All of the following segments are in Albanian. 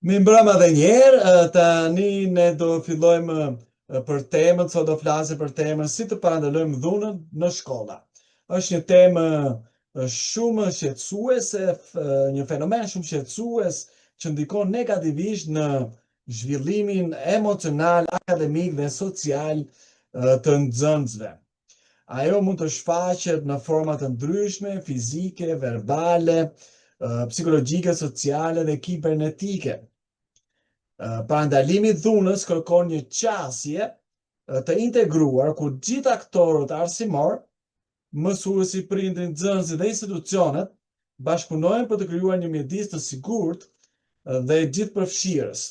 Mi mbrëma dhe njerë, tani ne do fillojmë për temën, sot do flasim për temën si të parandalojmë dhunën në shkolla. Është një temë shumë shqetësuese, një fenomen shumë shqetësues që ndikon negativisht në zhvillimin emocional, akademik dhe social të nxënësve. Ajo mund të shfaqet në forma të ndryshme, fizike, verbale, psikologjike, sociale dhe kibernetike. Parandalimi i dhunës kërkon një qasje të integruar ku gjithë aktorët arsimor, mësuesi, prindrit, nxënësit dhe institucionet bashkëpunojnë për të krijuar një mjedis të sigurt dhe gjithëpërfshirës.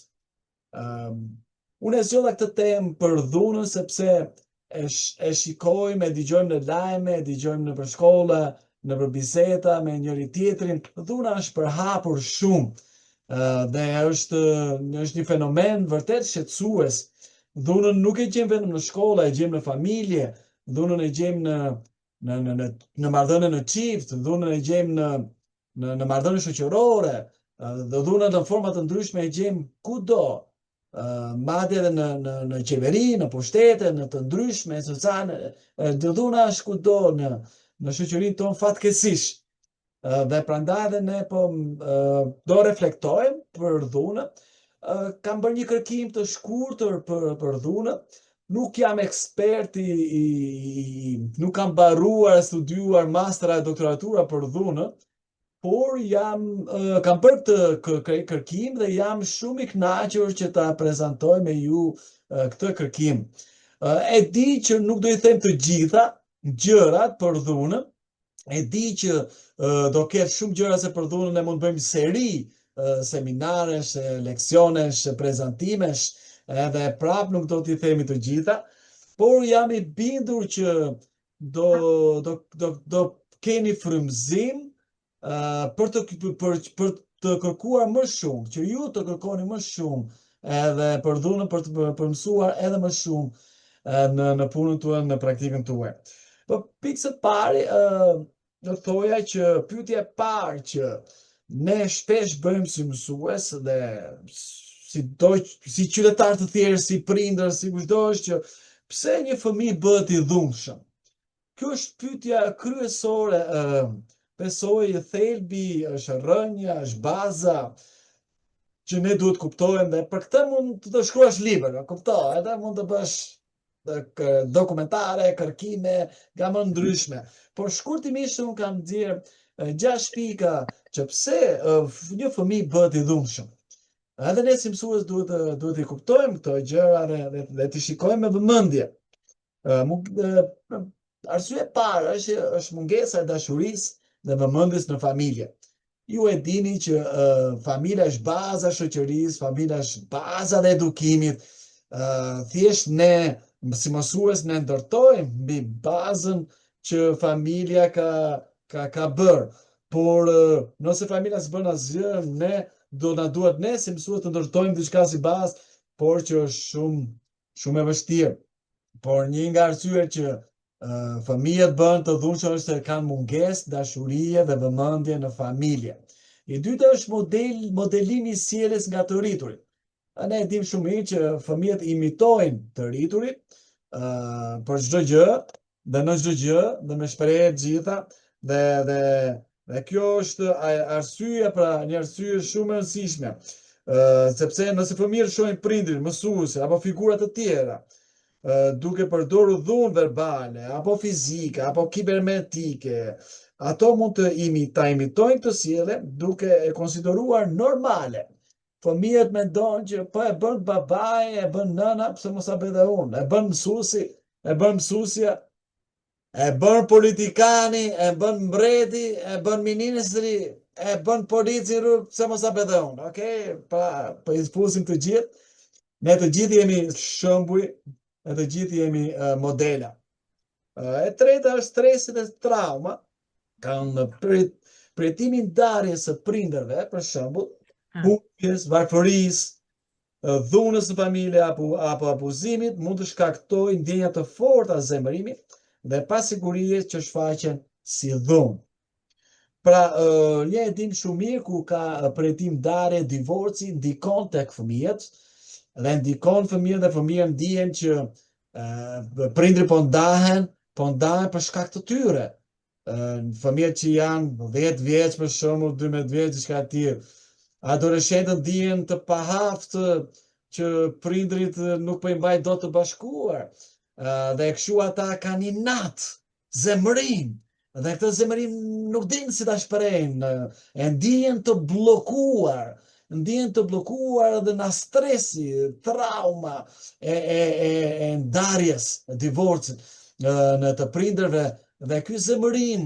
Unë e zgjodha këtë temë për dhunën sepse e shikojmë, e dëgjojmë në lajme, e dëgjojmë në shkolla, në biseda me njëri tjetrin. Dhuna është përhapur shumë dhe është një fenomen vërtet shqetësues. Dhunën nuk e gjejmë vetëm në shkolla, e gjejmë në familje, dhunën e gjejmë në marrëdhënie në çift, dhunën e gjejmë në marrëdhënie shoqërore, dhe dhunën në forma të ndryshme e gjejmë kudo. Madje edhe në qeveri, në pushtete, në të ndryshme sociale, dhuna është kudo në shoqërinë tonë fatkeqësisht. Dhe prandaj edhe ne do reflektojmë për dhunën. Kam bërë një kërkim të shkurtër për dhunën. Nuk jam ekspert, nuk kam mbaruar, studiuar mastera e doktoratura për dhunën, por kam bërë këtë kërkim dhe jam shumë i kënaqur që ta prezantoj me ju këtë kërkim. E di që nuk do i them të gjitha gjërat për dhunën, e di që do ketë shumë gjëra se për dhunën e mund bëjmë seri, seminaresh, leksionesh, prezantimesh, edhe prap nuk do t'i themi të gjitha, por jam i bindur që do keni frymëzim për të kërkuar më shumë, që ju të kërkoni më shumë edhe për dhunën, për të mësuar edhe më shumë në punën tuaj, në praktikën tuaj. Po pikë së pari, do thoja që pyetja e parë që ne shpesh bëjmë si mësues dhe si qytetar të thjeshtë, si prindër, si kushdo është që pse një fëmijë bëhet i dhunshëm? Kjo është pyetja kryesore. Besoj thelbi është rrënja, është baza që ne duhet kuptojmë dhe për këtë mund të shkruash libër, kuptoj, edhe mund të bësh dokumentare, kërkime, nga më ndryshme. Por shkurtimisht unë kam nxjerr 6 pika që pse një fëmijë bëhet i dhunshëm. Edhe ne si mësues duhet i kuptojmë këto gjëra dhe t'i shikojmë me vëmendje. Arsye e parë është mungesa e dashurisë dhe vëmendjes në familje. Ju e dini që familja është baza e shoqërisë, familja është baza e edukimit. Thjesht ne si mësues ne ndërtojmë mbi bazën që familja ka bërë. Por nëse familja s'bën asgjë, na duhet ne si mësues të ndërtojmë diçka si bazë, por që është shumë e vështirë. Por një nga arsyet që fëmijët bëhen të dhunshëm është se kanë mungesë dashurie dhe vëmendje në familje. I dyta është modelimi i sjelljes nga të rriturit. Ne e dim shumë mirë që fëmijët imitojnë të rriturit për çdo gjë dhe në çdo gjë dhe me shprehje të gjitha dhe kjo është arsyeja, pra një arsye shumë e rëndësishme. Sepse nëse fëmijët shohin prindrit, mësuesin apo figura të tjera duke përdorur dhunë verbale, apo fizike, apo kibernetike, ato mund të imitojnë këtë sjellje duke e konsideruar normale. Fëmijët mendojnë që po e bën babai, e bën nëna, pse mos a bëj edhe unë, e bën mësuesi, e bën mësuesja, e bën politikani, e bën mbreti, e bën ministri, e bën polici rrugë, pse mos a bëj edhe unë. Okej, po i fusim të gjithë. Ne të gjithë jemi shembuj, ne të gjithë jemi modela. E treta është stresi dhe trauma, kanë pritimi ndarjes së prindërve, për shembull, humbjes, varfërisë, dhunës në familje apo abuzimit mund të shkaktojë ndjenja të forta zemërimi dhe pasigurie që shfaqen si dhunë. Pra, ne e dim shumë mirë ku ka përjetim darje, divorci, ndikon tek fëmijët, dhe ndikon fëmijën dhe fëmijën ndihen që prindri po ndahen për shkak të tyre. Fëmijët që janë 10 vjeç për shembull, 12 vjeç, diçka e tillë. Adoleshentët ndihen të pahaftë që prindrit nuk po i mbajnë dot të bashkuar. Dhe kështu ata kanë inat, zemërim, dhe këtë zemërim nuk dinë si ta shprehnë, e ndihen të bllokuar dhe na stresi, trauma e ndarjes, e divorcit në të prindërve, dhe ky zemërim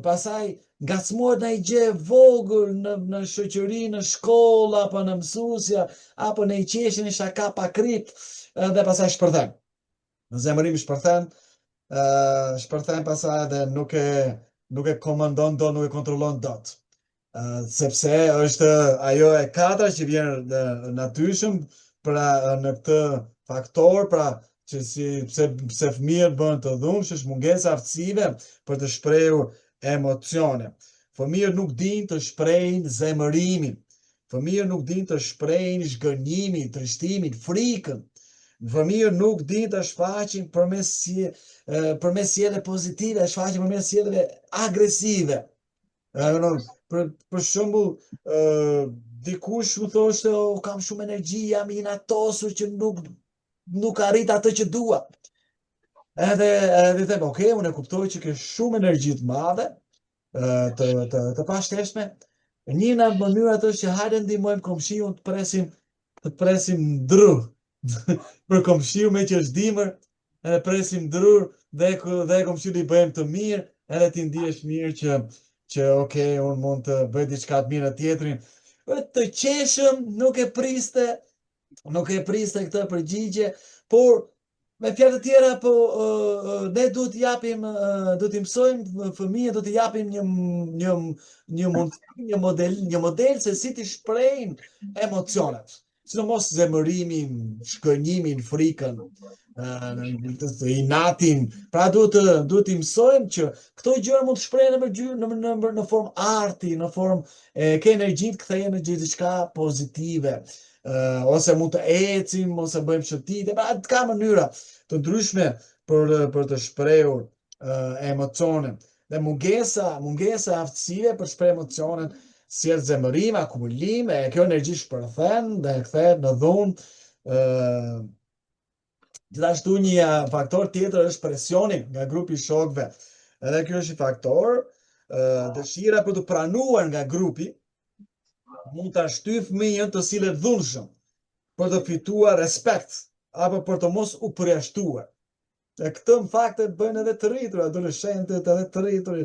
pasaj ngacmohet në i gjë vogël në shoqëri, në shkollë, apo në mësusja, apo në i qeshin i shaka pa krip, dhe pasaj shpërthen. Në zemërim shpërthen pasaj dhe nuk e komandon dot, nuk e kontrollon dot. Sepse është ajo e katra që vjen natyrshëm pra në këtë faktor, pra që pse fëmijët bëhen të dhunsh, është mungesa aftësive për të shprehur emocione. Fëmijët nuk dinë të shprehin zemërimin. Fëmijët nuk dinë të shprehin zhgënjimin, trishtimin, frikën. Fëmijët nuk dinë të shfaqin përmes sjellje pozitive, shfaqin përmes sjelljeve agresive. Për shembull, dikush u thoshte, kam shumë energji, jam i inatosur që nuk arrit atë që dua. Edhe them, okay, unë e kuptoj që ke shumë energji të madhe, të pashteshme. Njëna mënyrat është që hajde ndihmojmë komshiun të presim ndrur. Për komshiu me që është dimër, edhe presim ndrur dhe komshiu i bëjmë të mirë, edhe ti ndihesh mirë që okay, unë mund të bëj diçka të mirë tjetrin. Të qeshëm nuk e priste këtë përgjigje, por me fjalë të tjera, ne duhet t'i mësojmë fëmijët, duhet t'i japim një model se si t'i shprehin emocionet. Sidomos zemërimin, shgënjimin, frikën, inatin. Pra duhet t'i mësojmë që këto gjëra mund të shprehen në formë arti, në formë ke energji të kthehen në diçka pozitive. Ose mund të ecim, ose bëjmë shëtitje, pra ka mënyra të ndryshme për të shprehur emocionin. Dhe mungesa aftësive për shpreh emocionin sjell zemërim, akumulim, kjo energji shpërthen dhe kthehet në dhunë. Gjithashtu një faktor tjetër është presioni nga grupi i shokëve. Edhe kjo është një faktor, dëshira për të pranuar nga grupi mund ta shtyjë fëmijën të sillet dhunshëm për të fituar respekt apo për të mos u përjashtuar. Këtë në fakt e bëjnë edhe të rritur, adoleshentët edhe të rritur,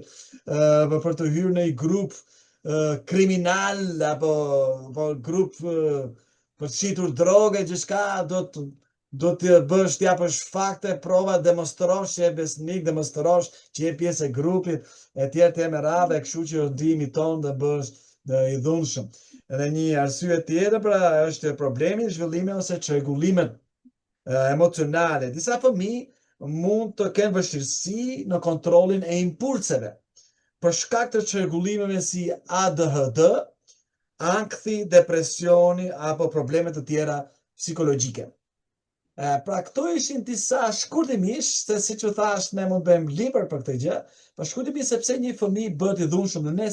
për të hyrë në një grup kriminal apo grup për të shitur droge, gjithçka do të bësh, t'japësh fakte, prova, demonstrosh që je besnik, demonstrosh që je pjesë e grupit, e tjerë me radhë, kështu që ndihmi ton dhe bësh i dhunshëm. Edhe një arsye tjetër pra është problemi i zhvillimit ose çrregullimet emocionale. Disa fëmijë mund të kenë vështirësi në kontrollin e impulseve për shkak të çrregullimeve si ADHD, ankthi, depresioni apo probleme të tjera psikologjike. Pra këto ishin disa shkurtimisht, se siç u thash, ne mund bëjmë libër për këtë gjë, por shkurtimisht sepse një fëmijë bëhet i dhunshëm dhe ne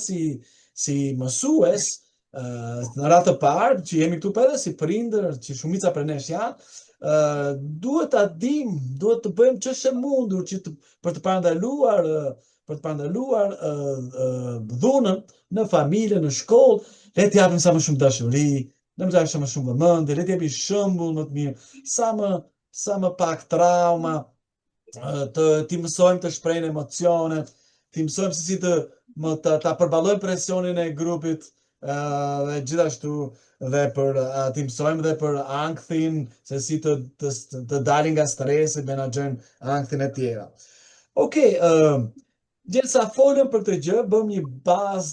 si mësues, në radhë të parë që jemi këtu edhe si prindër, që shumica prej nesh janë, duhet ta dim, duhet të bëjmë ç'është e mundur për të parandaluar dhunën në familje, në shkollë, le të japim sa më shumë dashuri, le të japim më shumë vëmendje, le të japim shembull më të mirë, sa më pak trauma, t'i mësojmë të shprehin emocionet, t'i mësojmë se si ta përballojmë presionin e grupit, dhe gjithashtu dhe t'i mësojmë dhe për ankthin, se si të dalin nga stresi, menaxhojnë ankthin e tjera. Okej, derisa folëm për këtë gjë, bëm një bazë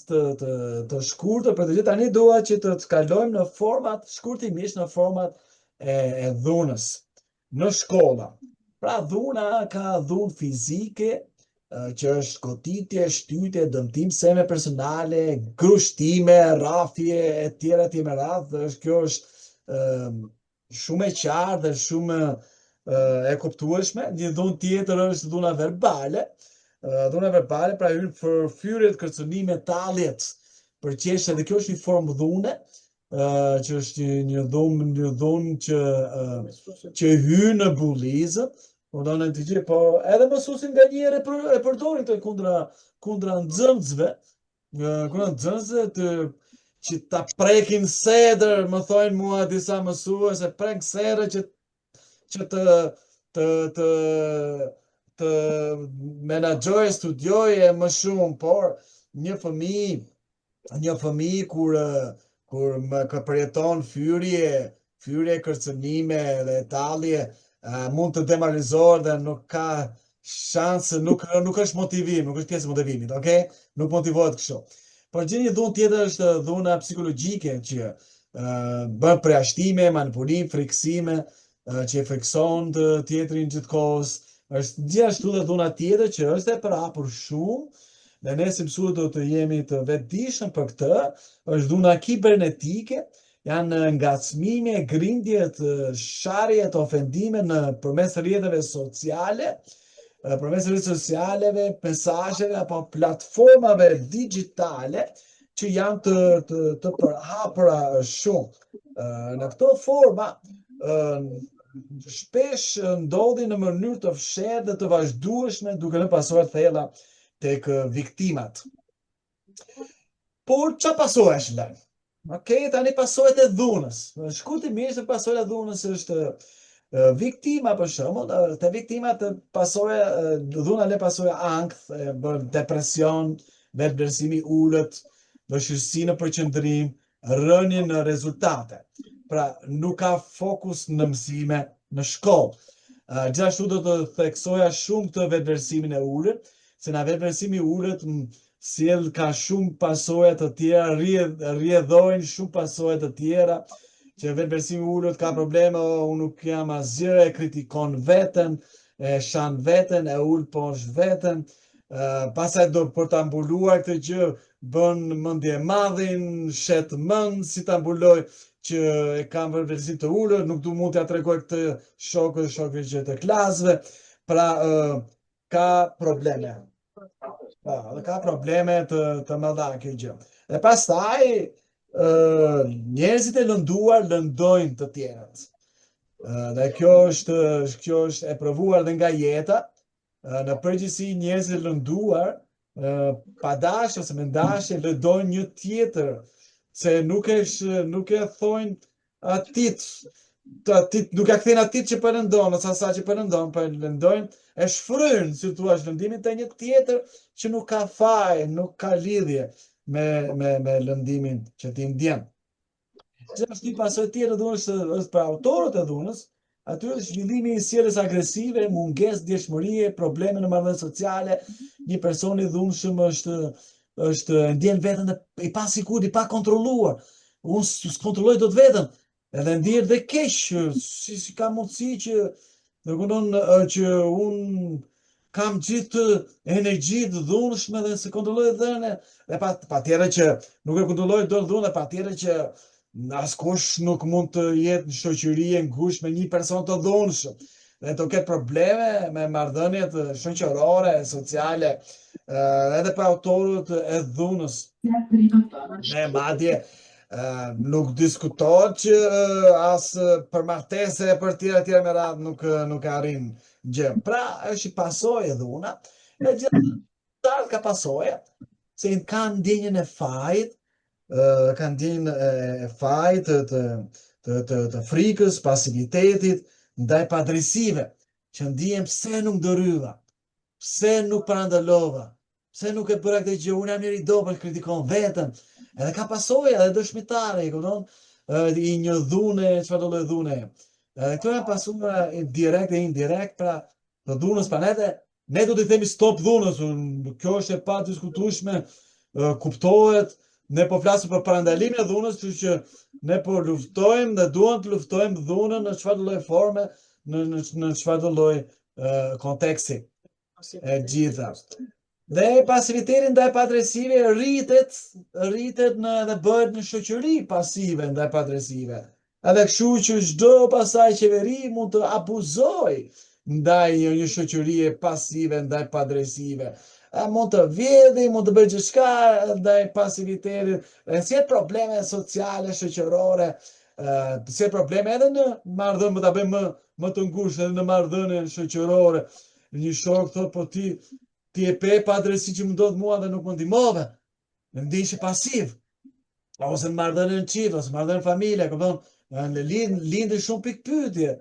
të shkurtër për këtë gjë, tani dua që të kalojmë në format shkurtimisht në format e dhunës në shkolla. Pra dhuna ka dhunë fizike, që është goditje, shtytje, dëmtim seme personale, grushtime, rrafje e tjera me radhë, kjo është shumë e qartë dhe shumë e kuptueshme. Një dhunë tjetër është dhuna verbale. Dhuna verbale pra hyn përfyrjet, kërcënime, talljet, përqeshje, dhe kjo është një formë dhune, që është një dhunë që hyn në bullizëm, po edhe mësuesin nga njerë e përdorin të kundra nxënësve, që ta prekin sedër, më thojnë mua disa mësues, e prek sedër që të menaxhoj, studioj e më shumë, por një fëmijë kur më përjeton fyrje, kërcënime dhe tallje, mund të demoralizohet dhe nuk ka shansë, nuk është motivim, nuk është pjesë e motivimit, okay? Nuk motivohet kështu. Por një dhunë tjetër është dhuna psikologjike që bën përjashtime, manipulim, friksime, që e frikson të tjetrin gjithkohës. Është gjithashtu dhe dhuna tjetër që është e përhapur shumë, dhe ne si mësues do të jemi të vetëdijshëm për këtë, është dhuna kibernetike, janë ngacmime, grindjet, sharjet, ofendime përmes rrjeteve sociale, mesazheve apo platformave digjitale që janë të përhapura shumë. Në këto forma shpesh ndodhin në mënyrë të fshehtë dhe të vazhdueshme, duke lënë pasojë thella tek viktimat. Por çfarë pasojësh lën? Okej, tani pasojat e dhunës. Shkurtimisht pasojat e dhunës është viktima, për shembull, te viktimat dhuna le pasojë ankth, depresion, vetëvlerësimi ulët, vështirësi në përqendrim, rënje në rezultate. Pra, nuk ka fokus në mësime në shkollë. Gjithashtu do të theksoja shumë këtë vetëvlerësimin e ulët, se na vetëvlerësimi i ulët sjell ka shumë pasoja të tjera, rrjedhojnë shumë pasoja të tjera, që vetëvlerësimi i ulët ka probleme, unë nuk jam asgjë, e kritikon veten, e shan veten, e ul poshtë veten, pastaj do për ta mbuluar këtë gjë bën mendje madhin, shet mend si ta mbuloj që e kam vetëvlerësi të ulët, nuk du mund t'ja tregoj këtë shokëve që të klasëve, pra ka probleme. Ka probleme të mëdha kjo gjë. Dhe pastaj njerëzit e lënduar lëndojnë të tjerët. Dhe kjo është e provuar dhe nga jeta. Në përgjithësi njerëzit e lënduar pa dashje ose me dashje lëndojnë një tjetër, se nuk e thojnë atit, nuk e kthejnë atit që përëndon, ose asa që përëndon, për lëndojnë, e shfrynë, si thua, lëndimin të një tjetër që nuk ka faj, nuk ka lidhje me lëndimin që ti ndjen. Gjithashtu një pasojë tjetër e dhunës është për autorët e dhunës, aty është zhvillimi i sjelljes agresive, mungesë ndjeshmërie, probleme në marrëdhënie sociale. Një person i dhunshëm është ndjen veten i pasigurt, i pa kontrolluar. Unë s'kontrolloj dot veten, edhe ndihet dhe keq, si ka mundësi që unë kam gjithë energji të dhunshme dhe se kontrolloj dhënë, dhe patjetër që nuk e kontrolloj dot dhunën, patjetër që askush nuk mund të jetë në shoqëri e ngushtë me një person të dhunshëm, dhe të ketë probleme me marrëdhëniet shoqërore, sociale, edhe për autorët e dhunës. Ne madje nuk diskutohet që as për martese, për tjera me radhë nuk arrin gjë. Pra, është i pasojë e dhuna, e gjithë ka pasojë, se kanë ndjenjën e fajit, kanë ndjenjën e fajit, të frikës, pasivitetit, ndaj padrejësive, që ndihen pse nuk ndryva, pse nuk parandalova, pse nuk e bëra këtë gjë, unë jam njëri i dobët, kritikon veten, edhe ka pasoja, edhe dëshmitare, i një dhune, çfarë do lloj dhune. Këto janë pasoja direkt e indirekt, pra të dhunës, pra ne do t'i themi stop dhunës, kjo është e pa diskutueshme, kuptohet. Ne po flasim për parandalimin e dhunës, kështu që ne po luftojmë dhe duam të luftojmë dhunën në çfarëdo lloj forme, në çfarëdo lloj konteksti. e gjitha. Dhe pasiviteti ndaj padrejësive rritet dhe bëhet në shoqëri pasive ndaj padrejësive. Edhe kështu që çdo pasaj qeveri mund të abuzoj ndaj një shoqërie pasive ndaj padrejësive. Mund të vjedhi, mund të bëjë gjithçka ndaj pasivitetit, dhe si probleme sociale, shoqërore, si probleme edhe në marrëdhënie, më ta bëjmë më të ngushtë edhe në marrëdhënie shoqërore. Një shok thot, po ti e pe padrejësi që më ndodh mua dhe nuk më ndihmove. Më ndihesh pasiv. Ose në marrëdhënie në çift, ose marrëdhënie në familje, kupton, lindin shumë pikpyetje.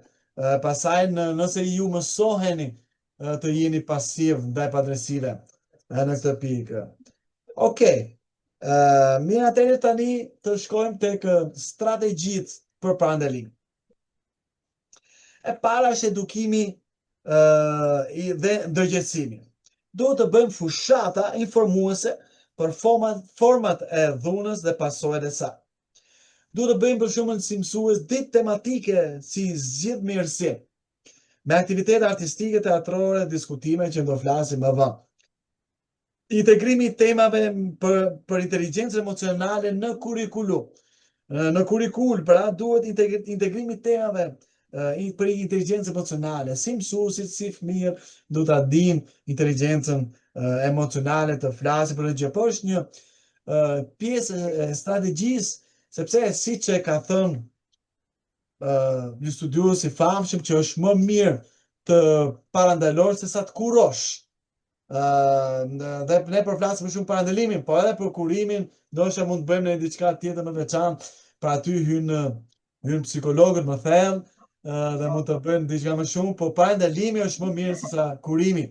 Pastaj nëse ju mësoheni të jeni pasiv ndaj padrejësive në këtë pikë. Okej. Mirë, atëherë tani të shkojmë tek strategjitë për parandalim. E para është edukimi dhe ndërgjegjësimi. Duhet të bëjmë fushata informuese për format e dhunës dhe pasojat e saj. Duhet të bëjmë për shembull si mësues ditë tematike si zgjidh mirësim, me aktivitete artistike, teatrore, diskutime që do flasim më vonë. Integrimi i temave për inteligjencën emocionale në kurrikulum. Në kurrikul, pra, duhet integrimi i temave për inteligjencën emocionale. Si mësuesit, si fëmijët, du ta dinë inteligjencën emocionale, të flasin për gjë. Po është një pjesë e strategjisë, sepse siç e ka thënë një studiues i famshëm, që është më mirë të parandalosh se sa të kurosh. Dhe ne përflasim më shumë parandalimin, po edhe për kurimin, ndoshta mund të bëjmë në diçka tjetër më veçantë, pra aty hyn psikologët më thellë, dhe mund të bëjmë diçka më shumë, po parandalimi është më mirë se sa kurimi.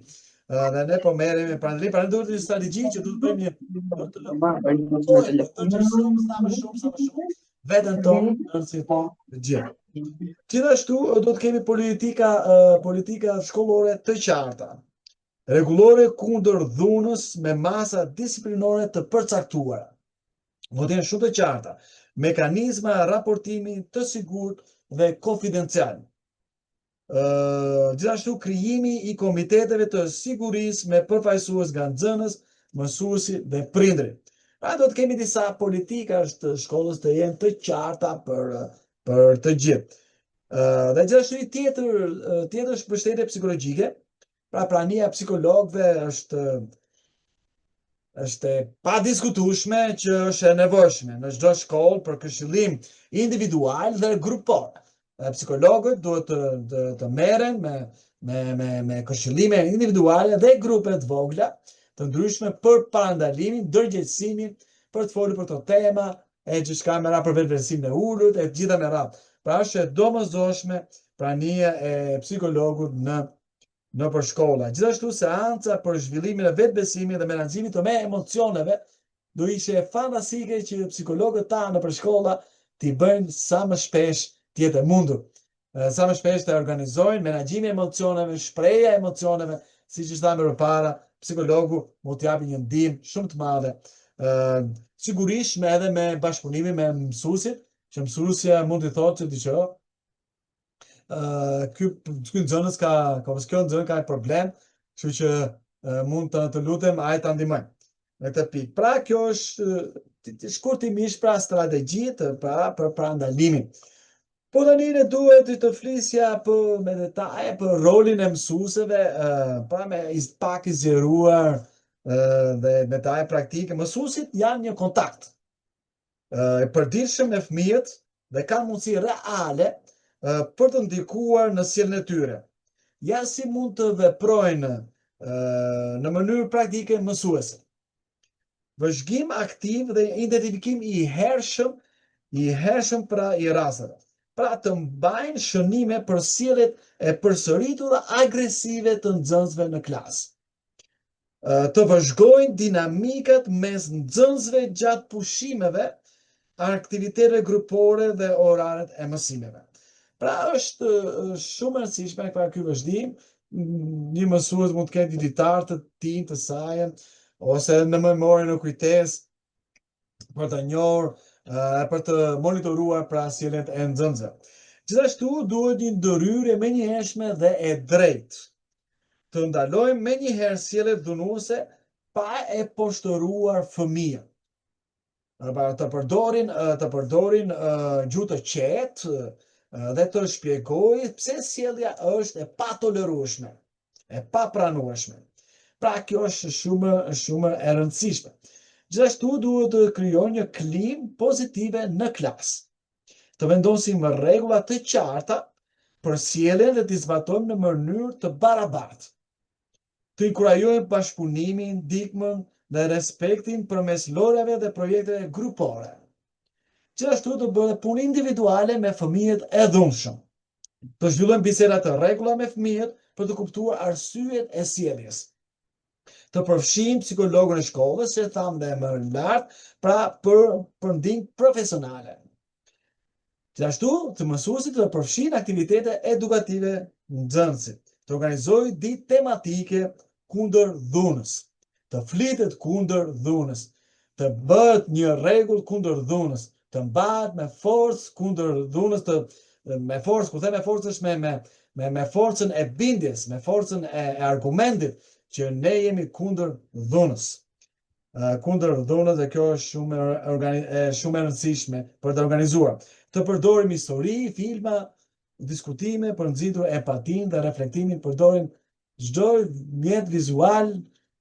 Dhe ne po merremi me parandalimin, pra ne duhet një strategji që duhet bëjmë një sa më shumë veten tonë në si të gjithë. Gjithashtu do të kemi politika shkollore të qarta. Rregullore kundër dhunës me masa disiplinore të përcaktuara. Do të jenë shumë të qarta. Mekanizma raportimi të sigurt dhe konfidencial. Gjithashtu krijimi i komiteteve të sigurisë me përfaqësues nga nxënës, mësuesi dhe prindrit. Pra do të kemi disa politika të shkollës të jenë të qarta për të gjithë. Dhe gjithashtu tjetër është mbështetje psikologjike. Pra prania psikologëve është pa diskutueshme që është e nevojshme në çdo shkollë për këshillim individual dhe grupor. Psikologët duhet të merren me këshillime individuale dhe grupe të vogla të ndryshme për parandalimin, ndërgjegjësimin, për të folur për këto tema, e gjithçka me radhë për vetëvlerësimin e ulët, e gjitha me radhë. Pra është e domosdoshme prania e psikologut në për shkolla. Gjithashtu seanca për zhvillimin e vetbesimit dhe menaxhimit të emocioneve do ishe fantastike që psikologët tanë në për shkolla t'i bëjnë sa më shpesh të jetë mundur. Sa më shpesh të organizojnë menaxhimin e emocioneve, shprehja e emocioneve, siç është thënë më parë, psikologu mund t'japi një ndihmë shumë të madhe. Sigurisht edhe me bashkëpunimin me mësuesit, që mësuesja mund t'i thotë që diçka kjo nxënës ka problem, kështu që mund të lutem ai ta ndihmoj në këtë pikë. Pra kjo është shkurtimisht pra strategjitë për parandalimin. Po tani ne duhet të flisja me detaje për rolin e mësuesve, pra me pak i zgjeruar dhe detaje praktike. Mësuesit janë një kontakt i përditshëm me fëmijët dhe kanë mundësi reale për të ndikuar në sjelljen e tyre. Ja si mund të veprojnë në mënyrë praktike mësuesit. Vëzhgim aktiv dhe identifikim i hershëm pra i rasteve. Pra të mbajnë shënime për sjelljet e përsëritura agresive të nxënësve në klasë. Të vëzhgojnë dinamikat mes nxënësve gjatë pushimeve, aktiviteteve grupore dhe oraret e mësimeve. Pra është shumë e rëndësishme ky vëzhgim. Një mësues mund të ketë një ditar të tij të saj, ose në memorie në kujtesë për të njohur, për të monitoruar pra sjelljet e nxënësve. Gjithashtu duhet një ndërhyrje menjëhershme dhe e drejtë. të ndalojmë me njëherë sjelljet dhunuese pa e poshtëruar fëmijën. Të përdorin gjuhë të qetë dhe të shpjegoj pse sjellja është e patolerueshme, e papranueshme. Pra kjo është shumë e rëndësishme. Gjithashtu duhet të krijojmë një klimë pozitive në klasë. Të vendosim rregulla të qarta për sjelljen dhe të zbatojmë në mënyrë të barabartë. Të inkurajojmë bashkëpunimin, ndihmën dhe respektin përmes lojrave dhe projekteve grupore. Gjithashtu të bëhet punë individuale me fëmijët e dhunshëm. Të zhvillojmë biseda të rregulla me fëmijët për të kuptuar arsyet e sjelljes. Të përfshijmë psikologun e shkollës, që thamë dhe më lart, pra për ndihmë profesionale. Gjithashtu, të mësuesit të përfshinë aktivitete edukative nxënësit, të organizojë ditë tematike kundër dhunës, të flitet kundër dhunës, të bëhet një rregull kundër dhunës, të mbahet me forcë kundër dhunës, me forcë, ku them me forcë është me forcën e bindjes, me forcën e argumentit që ne jemi kundër dhunës. Kundër dhunës, dhe kjo është shumë e rëndësishme për të organizuar. Të përdorim histori, filma, diskutime për nxitur empatinë dhe reflektimin, përdorim çdo mjet vizual,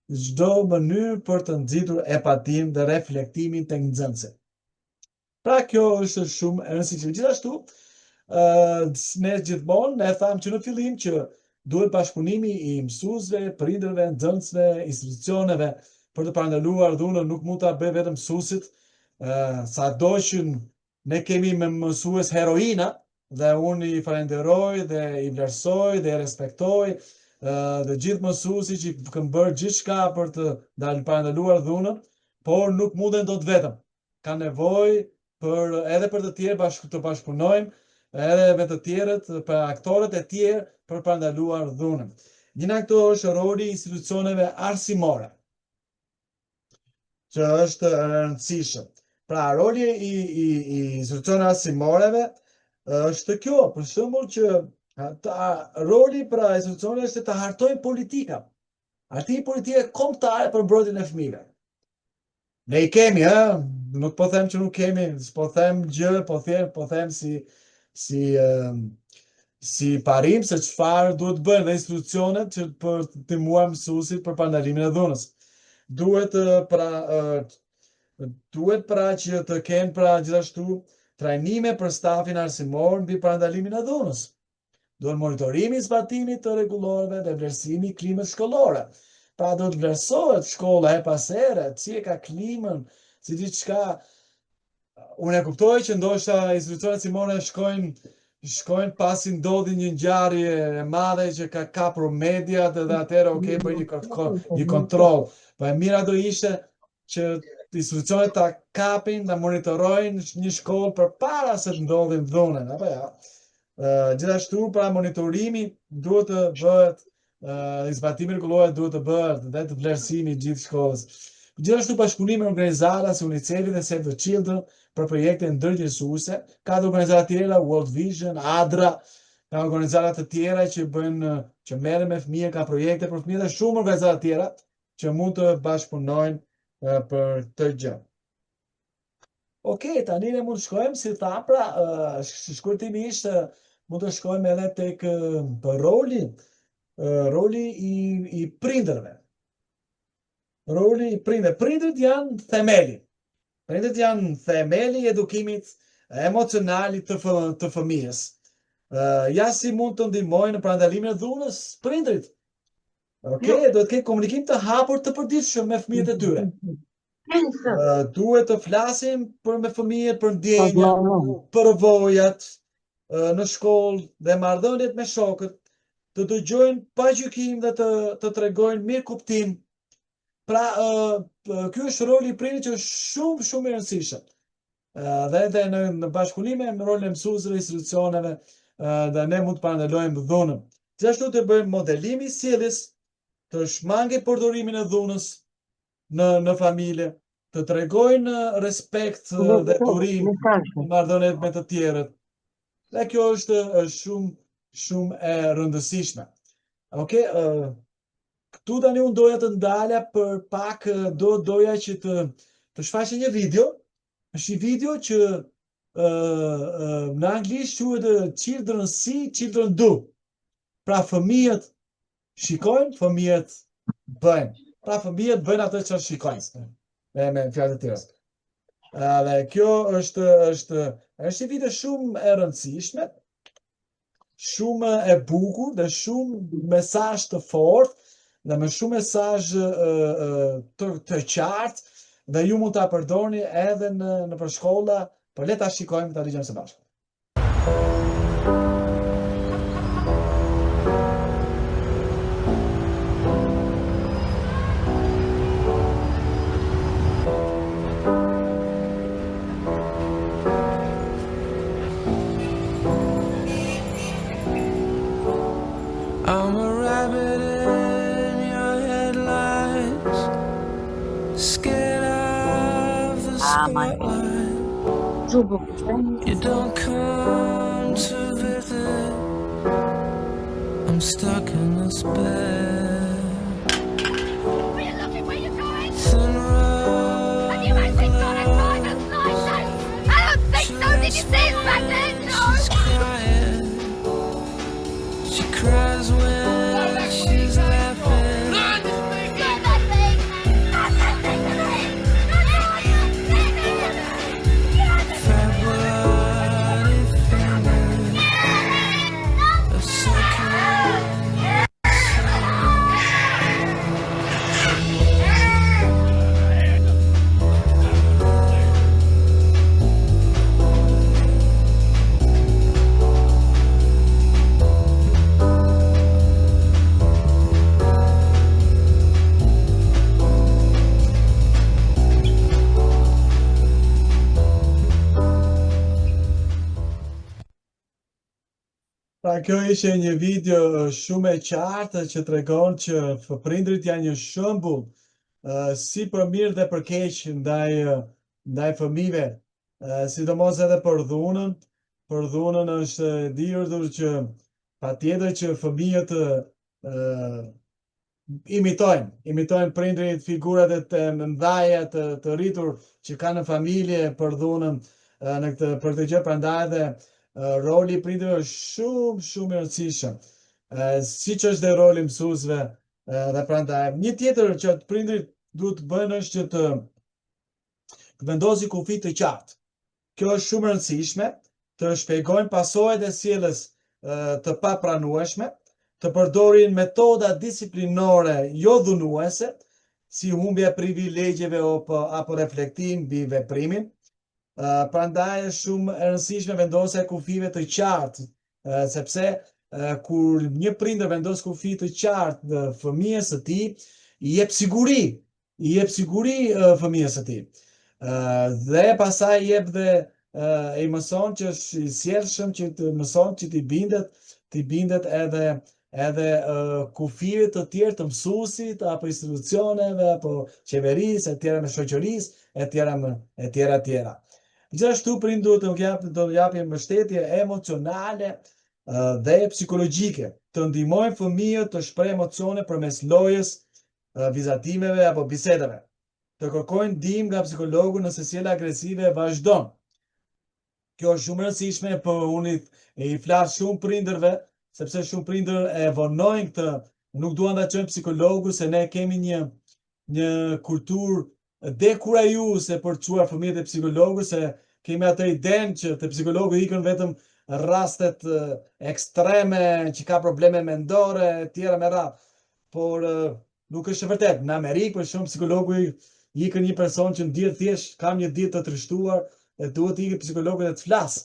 çdo mënyrë për të nxitur empatinë dhe reflektimin tek nxënësit. Pra kjo është shumë e rëndësishme. Gjithashtu, ne gjithmonë ne thamë që në fillim që duhet bashkëpunimi i mësuesve, prindërve, nxënësve, institucioneve për të parandaluar dhunën. Nuk mund ta bëj vetëm mësuesit, sado që ne kemi me mësues heroina, dhe unë i falenderoj dhe i vlerësoj dhe i respektoj dhe gjithë mësuesit që kanë bërë gjithçka për të parandaluar dhunën, por nuk mundem dot vetëm. Ka nevojë edhe për të tjerë të bashkëpunojmë, edhe me të tjerët, për aktorët e tjerë për parandaluar dhunën. Një nga këto është roli i institucioneve arsimore, që është rëndësishëm. Pra roli i institucioneve arsimoreve është kjo, për shembull që roli pra institucioneve është të hartojnë politika. Hartimi politike kombëtare për mbrojtjen e fëmijëve. Ne i kemi, nuk po them që nuk kemi, s'po them gjë, po them si parim se çfarë duhet bëjnë dhe institucionet që për të ndihmuar mësuesit për parandalimin e dhunës. Duhet pra që të kenë pra gjithashtu trajnime për stafin arsimor mbi parandalimin e dhunës. Duhet monitorimi i zbatimit të rregullorëve dhe vlerësimi i klimës shkollore. Pra do të vlerësohet shkolla her pas here, si e ka klimën, si diçka. Unë e kuptoj që ndoshta institucionet arsimore shkojnë pasi ndodhi një ngjarje e madhe që ka kapur mediat dhe atëherë bëjnë një kontroll. Po e mira do ishte që institucionet ta kapin, ta monitorojnë një shkollë përpara se të ndodhin dhunën, apo jo? Gjithashtu pra monitorimi duhet të bëhet, zbatimi rregullor duhet të bëhet dhe të vlerësimi i gjithë shkollës. Gjithashtu bashkëpunimi me organizata si UNICEF dhe Save the Children për projekte ndërgjegjësuese, ka të organizata të tjera, World Vision, ADRA, ka organizata të tjera që merren me fëmijë, ka projekte për fëmijë dhe shumë organizata të tjera që mund të bashkëpunojnë për këtë gjë. Okej, tani ne mund të shkojmë, si tha, pra, shkurtimisht mund të shkojmë edhe tek roli i prindërve. Roli i prindërve. Prindërit janë themeli. Prindërit janë themeli i edukimit emocional të fëmijës. Ja si mund të ndihmojnë në parandalimin e dhunës prindërit. Okej, duhet të kenë komunikim të hapur të përditshëm me fëmijët e tyre. Duhet të flasim me fëmijët për ndjenjat, për vojat në shkollë dhe marrëdhëniet me shokët, të dëgjojnë pa gjykim dhe të tregojnë mirë kuptim. Pra, ky është roli i prindit që është shumë i rëndësishëm. Dhe në bashkëpunime me rolin e mësuesve, institucioneve, dhe ne mund të parandalojmë dhunën. Gjithashtu të bëjmë modelimi i sjelljes, të shmangin përdorimin e dhunës në familje, të tregojnë respekt dhe durim në marrëdhëniet me të tjerët. Dhe kjo është shumë e rëndësishme. Okej, Këtu tani unë doja të ndala për pak, doja që të shfaqe një video. Është një video që në anglisht quhet Children See, Children Do. Pra fëmijët shikojnë, fëmijët bëjnë. Pra fëmijët bëjnë atë që shikojnë. Me fjalë të tjera. Dhe kjo është një video shumë e rëndësishme, shumë e bukur dhe shumë mesazh të fortë dhe me shumë mesazh të qartë, dhe ju mund ta përdorni edhe në për shkolla, por le ta shikojmë, ta dëgjojmë së bashku. I'm a rabbit in your headlights, scared of the spotlight. You don't come to visit, I'm stuck in this bed. Are you looking where you're going? Thin rug Have you actually got a driver's license? I don't think so. Did you see it back then? No. she's crying. She cries when she's laughing. Get that thing! Get that thing to me! February fingers are sucking. Pra kjo ishe një video shumë e qartë që tregon që prindrit janë një shembull si për mirë dhe për keq ndaj fëmijëve, sidomos edhe për dhunën. Për dhunën është ditur që patjetër që fëmijët imitojnë prindrit, figurat e mëdhaja të rritur që kanë në familje për dhunën për këtë gjë, prandaj edhe roli i prindërve është shumë i rëndësishëm. Siç është dhe roli i mësuesve, dhe prandaj një tjetër që prindrit duhet të bëjnë është që të vendosin kufi të qartë. Kjo është shumë e rëndësishme, të shpjegojnë pasojat e sjelljes të papranueshme, të përdorin metoda disiplinore jo dhunuese, si humbja e privilegjeve apo reflektim mbi veprimin. Prandaj është shumë e rëndësishme vendosja e kufive të qartë, sepse kur një prindër vendos kufi të qartë fëmijës së tij, i jep siguri fëmijës së tij. Dhe pastaj i jep dhe i mëson që është i sjellshëm, që të mëson që t'i bindet edhe kufive të tjerë të mësuesit apo institucioneve apo qeverisë, e tjera me shoqërisë, e tjera. Gjithashtu prindërit duhet të japin mbështetje emocionale dhe psikologjike, të ndihmojnë fëmijët të shprehë emocione përmes lojës, vizatimeve apo bisedave, të kërkojnë ndihmë nga psikologu nëse sjellja agresive vazhdon. Kjo është shumë e rëndësishme, po unë i flas shumë prindërve, sepse shumë prindër e vonojnë këtë, nuk duan ta çojnë psikologu, se ne kemi një kulturë dekurajuese për të çuar fëmijët e psikologu, se kemi atë idenë që te psikologu ikën vetëm rastet ekstreme, që ka probleme mendore, tjera me radhë. Por nuk është e vërtetë. Në Amerikë, për shumë, psikologu ikën një person që ndihet thjesht kam një ditë të trishtuar dhe duhet ikë psikologu dhe të flasë.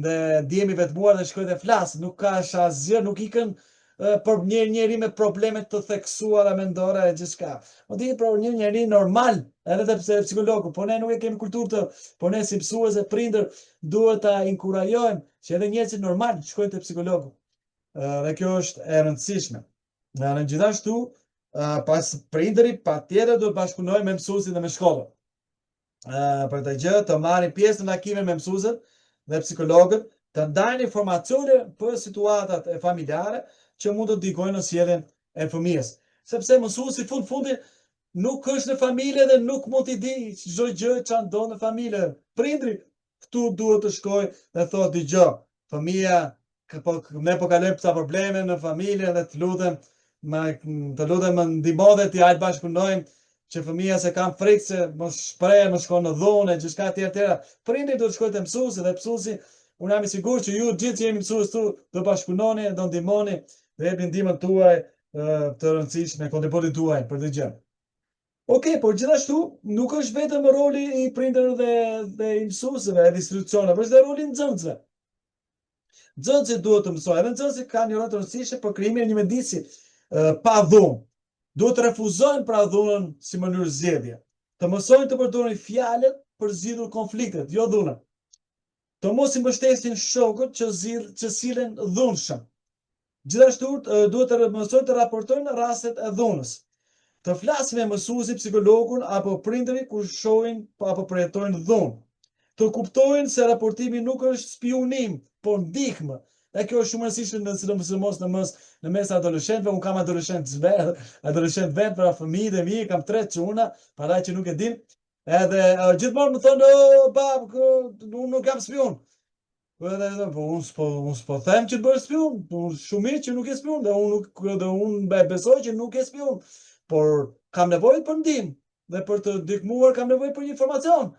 Dhe ndjehemi vetmuar dhe shkoj dhe flasë. Nuk ka asgjë, nuk ikën për një njeri me probleme të theksuara mendore e gjithçka. O di për një njeri normal, edhe te psikologu, po ne nuk e kemi kulturë të, po ne si mësues e prindër duhet ta inkurajojmë që edhe njerëzit normal shkojnë te psikologu. Dhe kjo është e rëndësishme. Në gjithashtu, pas prindërit patjetër duhet bashkëpunojnë me mësuesin dhe me shkollën. Për këtë gjë të marrin pjesë në takime me mësuesin dhe psikologët, të ndajnë informacione për situatat e familjare që mund të ndikojnë në sjelljen e fëmijës. sepse mësuesi fundi nuk është në familje dhe nuk mund t'i di çdo gjë ç'a ndodh në familje. Prindri këtu duhet të shkojë dhe thotë dëgjoj, fëmia ne po kalojmë ca probleme në familje dhe të lutem më ndihmove ti hajt bashkëpunojmë që fëmia se kam frikë se mos shpreh, mos shkon në dhunë, gjithçka tjetër. Prindri duhet të shkojë te mësuesi dhe mësuesi, unë jam i sigurt që ju gjithë jeni mësues tu do bashkëpunoni, do ndihmoni, dhe jepni ndihmën tuaj të rëndësishme, kontributin tuaj për të gjë. Okej, por gjithashtu nuk është vetëm roli i prindërve dhe i mësuesve e institucioneve, është edhe roli i nxënësve. Nxënësit duhet të mësojnë, edhe nxënësit kanë një rol të rëndësishëm për krijimin e një mendisi pa dhunë. Duhet të refuzojnë pra dhunën si mënyrë zgjedhje. Të mësojnë të përdorin fjalët për zgjidhur konfliktet, jo dhunën. Të mos i mbështesin shokët që sillen dhunshëm. Gjithashtu duhet të mësojnë të raportojnë rastet e dhunës. Të flasin me mësuesin, psikologun apo prindërin kur shohin apo përjetojnë dhunë. Të kuptojnë se raportimi nuk është spionim, por ndihmë. Dhe kjo është shumë e rëndësishme sidomos në mes adoleshentëve. Unë kam adoleshent vet, pra fëmijët e mi, kam 3 çuna, para që nuk e din. Edhe gjithmonë më thonë, "O bab, unë nuk jam spion." Unë s'po them që të bësh spion, shumë mirë që nuk je spion, dhe unë besoj që nuk je spion. Por kam nevojë për ndihmë dhe për të ndihmuar kam nevojë për informacion.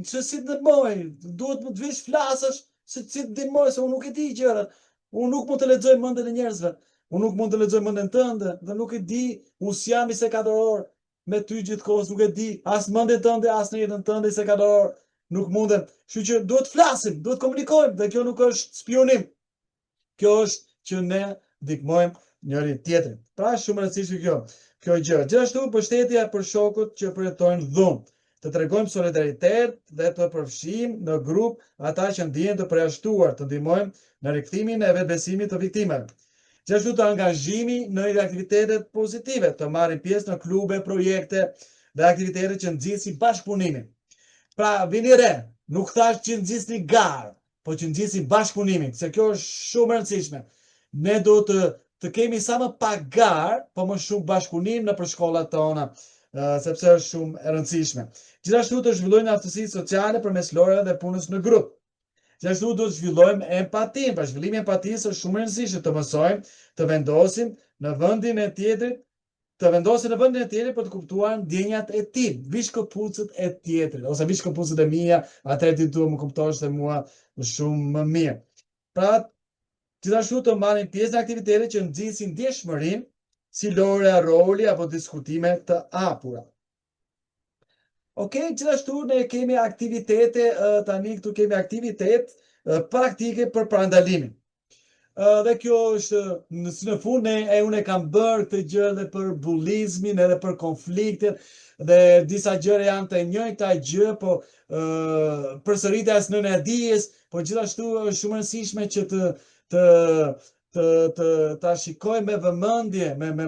Se si të ndihmoj, duhet të vish flasësh se si të ndihmoj, se unë nuk e di gjërat. Unë nuk mund të lexoj mendjen e njerëzve. Unë nuk mund të lexoj mendjen tënde dhe nuk e di, unë s'jam i sekadoror me ty gjithkohës, nuk e di as mendjen tënde, as në jetën tënde i sekadoror. Nuk mundem. Kështu që duhet flasim, duhet komunikojmë dhe kjo nuk është spionim. Kjo është që ne ndihmojmë njëri tjetrin. Pra shumë e rëndësishme kjo gjë. Gjithashtu mbështetja për shokët që përjetojnë dhunë. Të tregojmë solidaritet dhe të përfshijmë në grup ata që ndihen të përjashtuar, të ndihmojmë në rikthimin e vetbesimit të viktimave. Gjithashtu të angazhimi në aktivitetet pozitive, të marrin pjesë në klube, projekte dhe aktivitete që nxisin bashkëpunimin. Pra vini re, nuk thash që nxisni garë, po që nxisin bashkëpunimin, se kjo është shumë e rëndësishme. Ne do të kemi sa më pak garë, po më shumë bashkëpunim në për shkollat tona, sepse është shumë e rëndësishme. Gjithashtu të zhvillojmë aftësitë sociale përmes loreve dhe punës në grup. Gjithashtu do të zhvillojmë empatinë, pra zhvillimi i empatisë është shumë e rëndësishme, të mësojmë të vendosim në vendin e tjetrit, për të kuptuar ndjenjat e tij, vishkëpucët e tjetrit, ose vishkëpucët e mia, atëherë ti duhet më kuptosh se mua shumë më mirë. Pra, gjithashtu të marrin pjesë në aktivitete që nxisin ndjeshmërinë, si lore, roli apo diskutime të hapura. Okej, gjithashtu ne kemi aktivitete, tani këtu kemi aktivitet praktike për parandalimin. Dhe kjo është, në fund unë e kam bërë këtë gjë edhe për bullizmin, edhe për konfliktet, dhe disa gjëra janë të njëjta gjë, po përsëritjes në nëdijes, por gjithashtu është shumë e rëndësishme që ta shikojmë me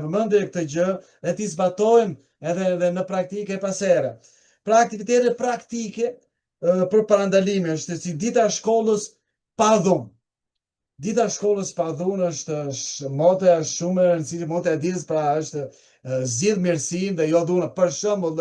vëmendje këtë gjë dhe t'i zbatojmë edhe në praktike pas here. Pra aktivitete praktike për parandalimin është si dita e shkollës pa dhunë. Dita e shkollës pa dhunë është moto shumë e rëndësishme, moto e ditës pra është zgjidh mirësinë dhe jo dhunën. Për shembull,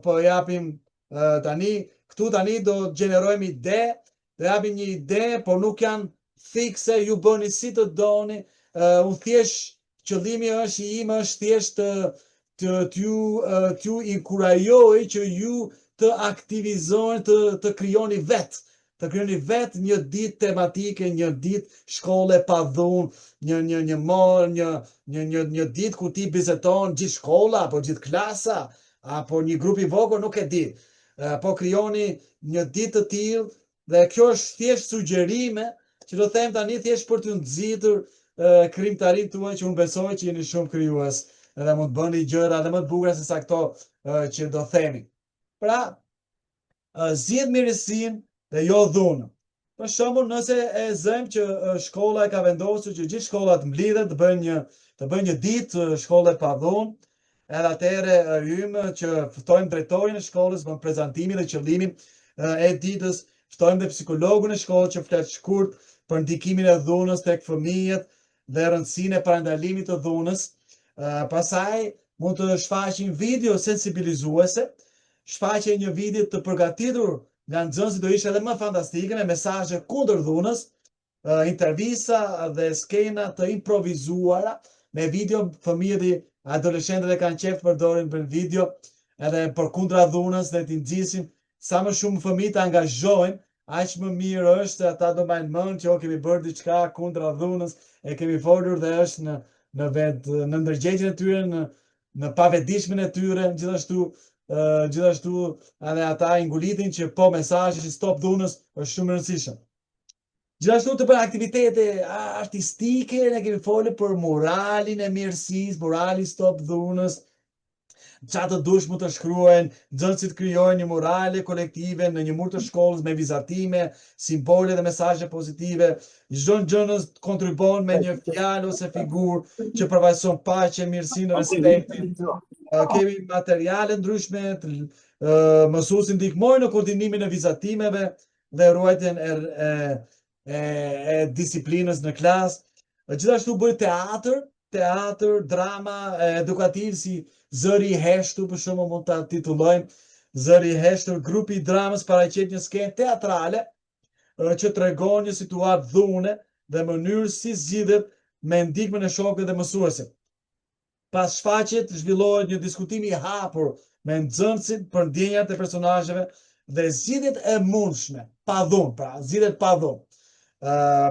po japim këtu tani do gjenerojmë ide, do japim një ide, por nuk janë fikse, ju bëni si të doni. Unë thjesht qëllimi është thjesht t'ju inkurajoj që ju të aktivizoni, të krijoni vetë. Të krijoni vetë një ditë tematike, një ditë shkolle pa dhunë, një ditë ku ti bizeton gjithë shkolla, apo gjithë klasa, apo një grup i vogël, nuk e di. Po krijoni një ditë të tillë, dhe kjo është thjesht sugjerime, që do them tani thjesht për të nxitur krijimtarinë tuaj, që unë besoj që jeni shumë krijues, edhe mund të bëni gjëra edhe më të bukura se sa këto që do themi. Pra, zgjidh mirësinë dhe jo dhunën. Për shembull, nëse e zëjmë që shkolla e ka vendosur që gjithë shkollat mblidhen të bëjnë një ditë shkolle pa dhunë, edhe atëherë hymë që ftojmë drejtorin e shkollës, bën prezantimin dhe qëllimin e ditës, ftojmë dhe psikologun e shkollës që flet shkurt për ndikimin e dhunës tek fëmijët dhe rëndësinë e parandalimit të dhunës. Pastaj mund të shfaqin video sensibilizuese, shfaqje një video të përgatitur nga nxënësit do ishte edhe më fantastike me mesazhe kundër dhunës, intervista dhe skena të improvizuara me video. Fëmijët e adoleshentët e kanë qef të përdorin për video edhe për kundra dhunës dhe t'i nxisin sa më shumë fëmijë të angazhohen, aq më mirë është, ata do mbajnë mend që kemi bërë diçka kundra dhunës, e kemi folur dhe është në ndërgjegjen e tyre, në pavetdijshmën e tyre, gjithashtu edhe ata i ngulitin që po mesazhi që stop dhunës është shumë i rëndësishëm. Gjithashtu të bëjnë aktivitete artistike, ne kemi folur për moralin e mirësisë, morali stop dhunës, çfarë të dush mund të shkruajnë, nxënësit krijojnë një morale kolektive në një mur të shkollës me vizatime, simbole dhe mesazhe pozitive. Çdo nxënës kontribon me një fjalë ose figurë që përfaqëson paqen, mirësinë, respektin. Kemi materiale ndryshme, mësuesit ndihmojnë në koordinimin e vizatimeve dhe ruajtjen e disiplinës në klasë. Gjithashtu bëri teatr, drama edukativ si Zëri i Heshtur, për shembull mund ta titullojmë Zëri i Heshtur, grupi i dramës paraqet një skenë teatrale që tregon një situatë dhune dhe mënyrë si zgjidhet me ndihmën e shokëve dhe mësuesit. Pas shfaqjet zhvillohet një diskutim i hapur me nxënësit për ndjenjat e personazheve dhe zgjidhjet e mundshme, pa dhunë, zgjidhjet pa dhunë.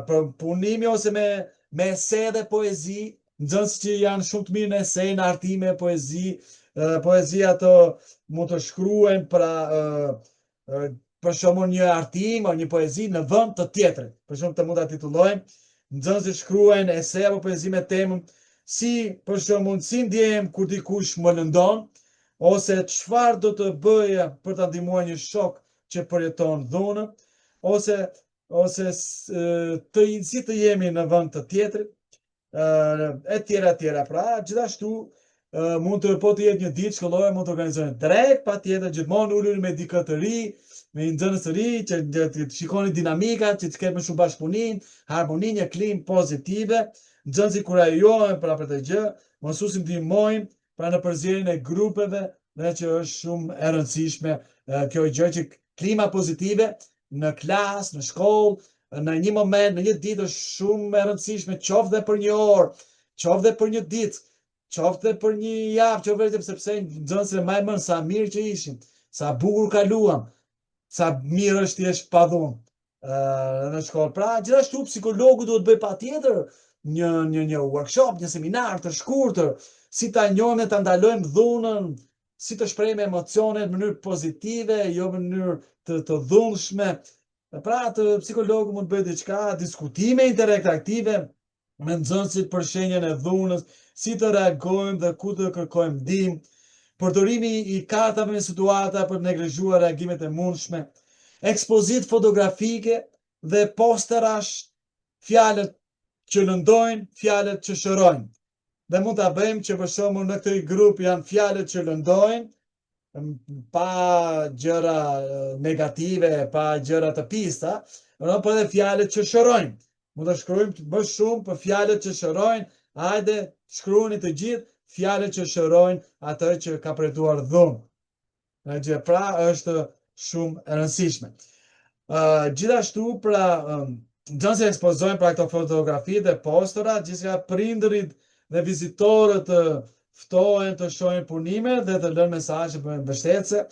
Për punimi ose me ese dhe poezi, nxënësit që janë shumë të mirë në ese, në artime, poezi ato mund të shkruajnë për shembull një artim o një poezi në vend të tjetrit. Për shembull të mund ta titullojmë, nxënësit shkruajnë ese apo poezi me temën si për shembull si ndjehem kur dikush më lëndon, ose çfarë do të bëja për ta ndihmuar një shok që përjeton dhunën, ose si të jemi në vend të tjetrit, e tjera. Pra, gjithashtu mund të po të jetë një ditë shkollore, mund të organizojnë drejt, patjetër gjithmonë ulur me dikë të ri, me një nxënës të ri, që të shikoni dinamika, që të ketë më shumë bashkëpunim, harmoni, një klimë pozitive, nxënësit kurajohen për këtë gjë, mësuesit ndihmojnë pra në përzierjen e grupeve, dhe që është shumë e rëndësishme kjo gjë, që klima pozitive në klasë, në shkollë, në një moment, në një ditë është shumë e rëndësishme, qoftë dhe për një orë, qoftë dhe për një ditë, qoftë dhe për një javë, qoftë vetëm sepse nxënësit e mbajnë mend sa mirë që ishim, sa bukur kaluam, sa mirë është thjesht pa dhunë në shkollë. Pra, gjithashtu psikologu duhet bëj patjetër një workshop, një seminar të shkurtër, si ta njohim dhe ta ndalojmë dhunën, si të shprehim emocionet në mënyrë pozitive, jo në mënyrë të dhunshme. Pra, psikologu mund të bëjë diçka, diskutime interaktive me nxënësit për shenjën e dhunës, si të reagojmë dhe ku të kërkojmë ndihmë, përdorimi i kartave me situata për të neglizhuar reagimet e mundshme, ekspozit fotografike dhe posterash, fjalët që lëndojnë, fjalët që shërojnë. Dhe mund ta bëjmë që për shembull në këtë grup janë fjalët që lëndojnë, pa gjëra negative, pa gjëra të pista, por edhe fjalët që shërojnë. Mund të shkruajmë më shumë për fjalët që shërojnë, hajde shkruani të gjithë fjalët që shërojnë atë që ka përjetuar dhunë. Gjë pra është shumë e rëndësishme. Gjithashtu pra nxënësit ekspozojnë pra këto fotografi dhe postera, gjithçka prindërit dhe vizitorët ftohen të shohin punime dhe të lënë mesazhe për mbështetje.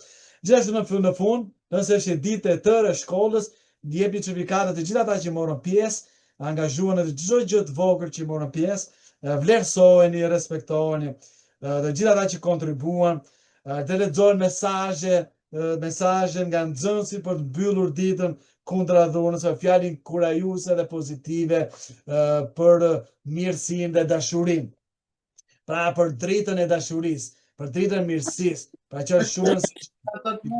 Gjithashtu në fund, nëse është ditë e tërë e shkollës, jepni certifikate të gjithë ata që morën pjesë, angazhuan në çdo gjë të vogël që morën pjesë, vlerësoheni, respektoheni dhe gjithë ata që kontribuan, dhe lexojnë mesazhe nga nxënësit për të mbyllur ditën kundra dhunës, fjalë inkurajuese dhe pozitive për mirësinë dhe dashurinë. Pra për dritën e dashurisë, për dritën e mirësisë, pra që është shumë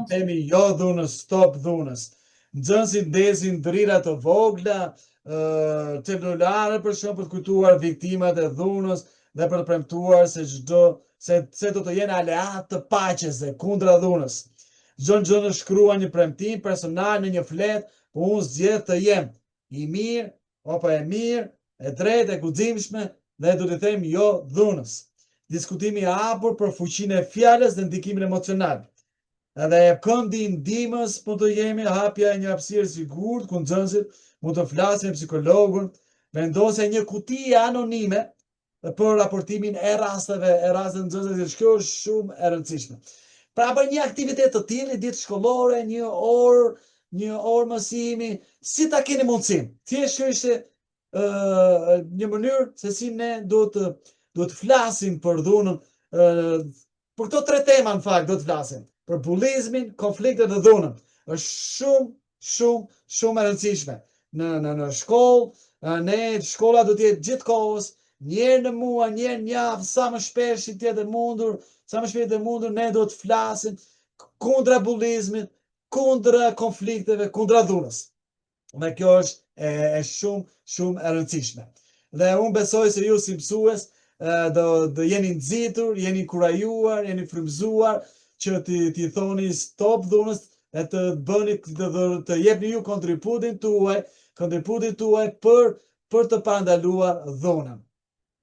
themi jo dhunës, stop dhunës. Nxënësit ndezin drira të vogla, celulare për shkak për të kujtuar viktimat e dhunës dhe për të premtuar se do të jenë aleat të paqes dhe kundra dhunës. Çdo nxënës shkruan një premtim personal në një fletë, unë zgjedh të jem i mirë, apo e mirë, e drejtë, e guximshme, dhe do të them jo dhunës. diskutimi i hapur për fuqinë e fjalës dhe ndikimin emocional. Edhe këndi i ndihmës mund të jemi hapja e një hapësire sigurt ku nxënësit mund të flasin me psikologun, vendosja e një kutie anonime për raportimin e rasteve nxënësve, kjo është shumë e rëndësishme. Pra për një aktivitet të tillë, ditë shkollore, një orë mësimi, si ta keni mundësinë. Thjesht kjo ishte një mënyrë se si ne duhet flasim për dhunën, për këto 3 tema në fakt do të flasim. Për bullizmin, konfliktet dhe dhunën. Është shumë e rëndësishme. Në shkollë, shkolla do të jetë gjithkohës, njerë në muaj, njerë në javë, sa më shpesh i tjetë mundur, ne do të flasim kundra bullizmit, kundra konflikteve, kundra dhunës. Dhe kjo është shumë e rëndësishme. Dhe unë besoj se ju si mësues do jeni nxitur, jeni kurajuar, jeni frymëzuar që t'i thoni stop dhunës e të bëni të jepni ju kontributin tuaj për të parandaluar dhunën.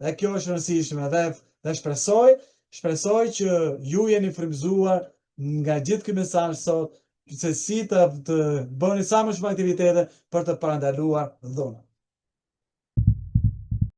Dhe kjo është rëndësishme dhe shpresoj që ju jeni frymëzuar nga gjithë ky mesazh sot, se si të bëni sa më shumë aktivitete për të parandaluar dhunën.